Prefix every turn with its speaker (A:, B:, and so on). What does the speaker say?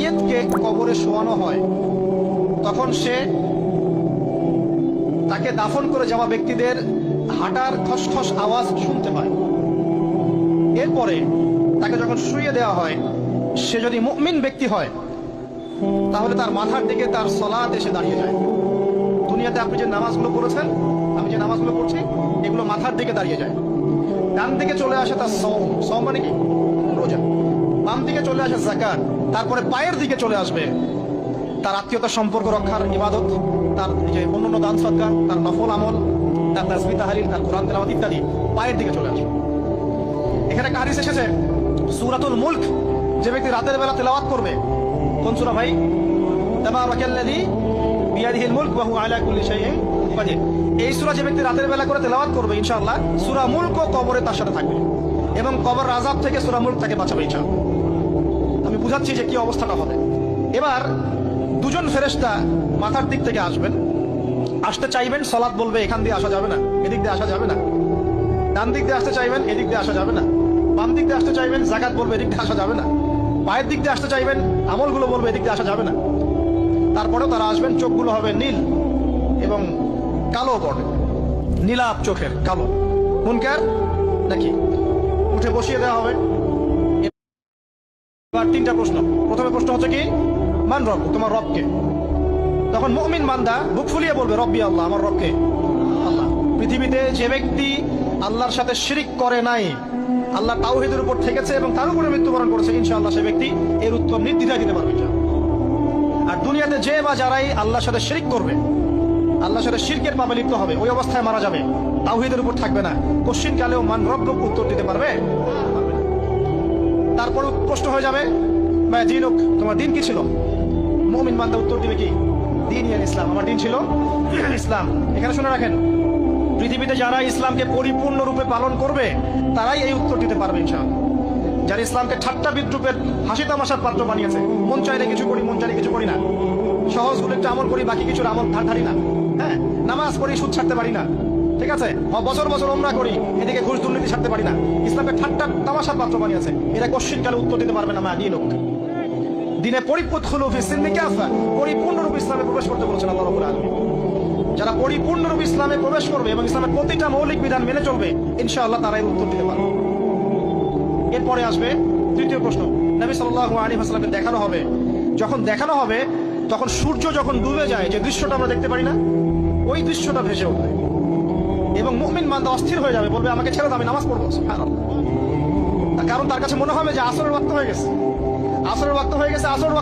A: মাইয়েতকে কবরে শোয়ানো হয় তখন সে তাকে দাফন করে যাওয়া ব্যক্তিদের হাঁটার খসখস আওয়াজ শুনতে পায়। এরপরে তাকে যখন শুইয়ে দেওয়া হয়, সে যদি মুমিন ব্যক্তি হয় তাহলে তার মাথার দিকে তার সালাত এসে দাঁড়িয়ে যায়। দুনিয়াতে আপনি যে নামাজগুলো পড়েছেন, আমি যে নামাজগুলো পড়ছি, এগুলো মাথার দিকে দাঁড়িয়ে যায়। ডান দিকে চলে আসে তার সওম মানে কি? রোজা। বাম দিকে চলে আসে যাকাত। তারপরে পায়ের দিকে চলে আসবে তার আত্মীয়তার সম্পর্ক রক্ষার ইবাদত, তার যে অন্যান্য দান সদকা, তার নফল আমল, তার তাসবিহ তাহলিল, তার কোরআন তেলাওয়াত ইত্যাদি পায়ের দিকে চলে আসবে। এখানে একটা হাদিস এসেছে, সূরাতুল মুলক যে ব্যক্তি রাতের বেলা তেলাওয়াত করবে, কোন সূরা ভাই? তাবারাকাল্লাযী বিয়াদিহিল মুলক ওয়া হুয়া আলা কুল্লি শাইইন কাদির। এই সূরা যে ব্যক্তি রাতের বেলা করে তেলাওয়াত করবে, ইনশাআল্লাহ সূরা মুলকও কবরে তার সাথে থাকবে এবং কবর আযাব থেকে সূরা মুলক তাকে বাঁচাবে ইনশাআল্লাহ। আমি বুঝাচ্ছি যে কি অবস্থাটা হবে। এবার দুজন ফেরেশতা মাথার দিক থেকে আসবেন, আসতে চাইবেন, সালাত বলবে এখান দিয়ে আসা যাবে না, এদিক দিয়ে আসা যাবে না। ডান দিক দিয়ে আসতে চাইবেন, এদিক দিয়ে আসা যাবে না। বাম দিক দিয়ে আসতে চাইবেন, যাকাত বলবে এদিক দিয়ে আসা যাবে না। পায়ের দিক দিয়ে আসতে চাইবেন, আমলগুলো বলবে এদিক দিয়ে আসা যাবে না। তারপরেও তারা আসবেন, চোখগুলো হবে নীল এবং কালো পড়ে, নীলাপ চোখের কালো। মুনকার নাকি? উঠে বসিয়ে দেওয়া হবে। এবার তিনটা প্রশ্ন। প্রথমে প্রশ্ন হচ্ছে কি, মান রব, তোমার রবকে? তখন মুমিন বান্দা বুক ফুলিয়ে বলবে রব্বি আল্লাহ, আমার রবকে আল্লাহ। পৃথিবীতে যে ব্যক্তি আল্লাহর সাথে শিরিক করে নাই, আল্লাহ তাওহীদের উপর থেকেছে এবং তার উপরে মৃত্যুবরণ করেছে, ইনশাআল্লাহ সে ব্যক্তি এর উত্তর নির্দ্বিধায় দিতে পারবে। আর দুনিয়াতে যে বা যারাই আল্লাহর সাথে শিরিক করবে, আল্লাহর সাথে শিরকের পাপে লিপ্ত হবে, ওই অবস্থায় মারা যাবে, তাওহীদের উপর থাকবে না, কোশ্চিন কালেও মান রব্বুক উত্তর দিতে পারবে। তারপর প্রশ্ন হয়ে যাবে মা দীনুক, তোমার দিন কি ছিল? মুমিন বান্দা উত্তর দিবে কি? দীন ইসলাম, আমার দিন ছিল ইসলাম। এখানে শুনে রাখেন, পৃথিবীতে যারা ইসলামকে পরিপূর্ণরূপে পালন করবে তারাই এই উত্তর দিতে পারবে ইনশাআল্লাহ। যারা ইসলামকে ঠাট্টা বিদ্রুপের হাসি তামাশার পাত্র বানিয়েছে, মন চাইলে কিছু করি, মন চাইলে কিছু করি না, সহজগুলো একটু আমল করি, বাকি কিছুর আমল ধারি না, হ্যাঁ, নামাজ পড়ি, সুদ ছাড়তে পারি না, ঠিক আছে, বছর বছর ওমরা করি, এদিকে ঘুষ দুর্নীতি ছাড়তে পারি না, ইসলামকে ঠাট্টা তামাশার পাত্র বানিয়েছে, এরা কোশ্চিন কালে উত্তর দিতে পারবে না মা দীনুক। দিনে পরিপূর্ণরূপে ইসলামে প্রবেশ করতে বলেছেন আল্লাহ রাব্বুল আলামিন। যারা পরিপূর্ণরূপে ইসলামে প্রবেশ করবে এবং ইসলামের প্রতিটা মৌলিক বিধান মেনে চলবে, ইনশাআল্লাহ তারাই উত্তর দিতে পারবে। এরপরে আসবে তৃতীয় প্রশ্ন। নবী সাল্লাল্লাহু আলাইহি ওয়াসাল্লামকে দেখানো হবে, যখন দেখানো হবে তখন সূর্য যখন ডুবে যায়, যে দৃশ্যটা আমরা দেখতে পারি না, ওই দৃশ্যটা ভেসে উঠবে এবং মুমিন বান্দা অস্থির হয়ে যাবে, বলবে আমাকে ছেড়ে দাও, আমি নামাজ পড়বো। সুবহানাল্লাহ। কারণ তার কাছে মনে হবে যে আসরের ওয়াক্ত হয়ে গেছে, আসরের ওয়াক্ত হয়ে গেছে, আসর